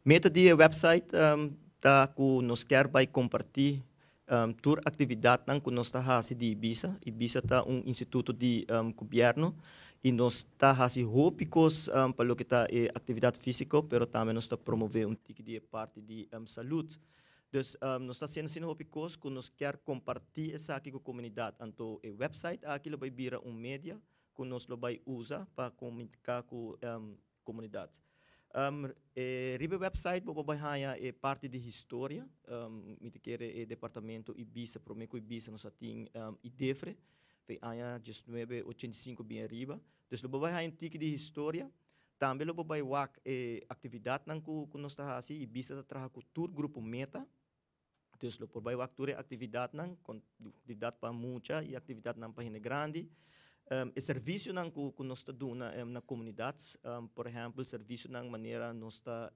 Meta de website tá com nos quer vai compartilhar tour atividade não que nós está fazendo de Ibiza. Ibiza tá instituto de governo e nós está fazendo hópicos para o que tá atividade física, pero também nós está promover tipo de parte de saúde. Dus nós está sendo hópicos que nós quer compartilhar essa aqui com a comunidade. Então, o website aqui vai virar média que nós vai usar para comunicar com a comunidade. Ribe website bo bahaya é parte de história me quer departamento Ibiza promeco Ibiza nós tem idefre foi aya 1985 bem arriba dus lo bahaya tique de história também lo bahaya wak atividade nan ku nós tá assim Ibiza tá trabalha com tour grupo meta dus lo bahaya wak tour atividade nan atividade para mucha e atividade nan para grande o serviço não que nós estamos dando na comunidade, por exemplo, serviço não maneira nós está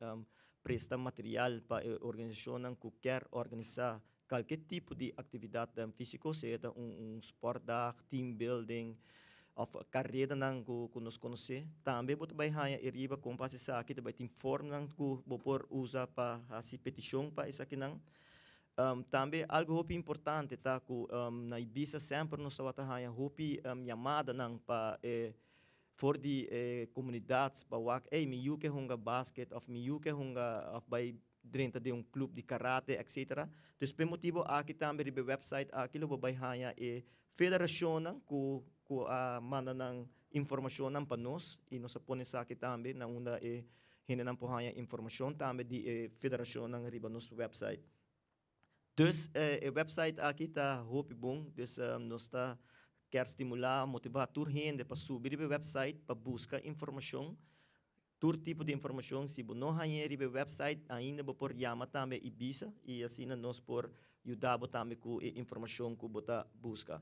presta material para a organização não que quer organizar qualquer tipo de atividade física, seja sport dag, team building, ou carreira não que nós conhecemos. Também você vai ganhar e riba com passar aqui, vai ter informe não que você usa para fazer petição para isso aqui não. Também algo muito importante tá que na Ibiza sempre nós estamos tendo chamada não para for de comunidades para o ei me yuke hunga basket of me yuke hunga of by dentro de clube de karate etc. Dus por motivo aqui também no website aqui lo vai hanya federação não que manda não informação não para nós e nós põe aqui também na onda hina não por hanya informação também de federação não riba nosso website. Dus o website aqui está muito bom, dus nós está quer estimular, motivar toda gente para subir o website para buscar informação, todo tipo de informação. Se não há o website ainda vou por chamar também Ibiza e assim nós por ajudar também com a informação que você busca.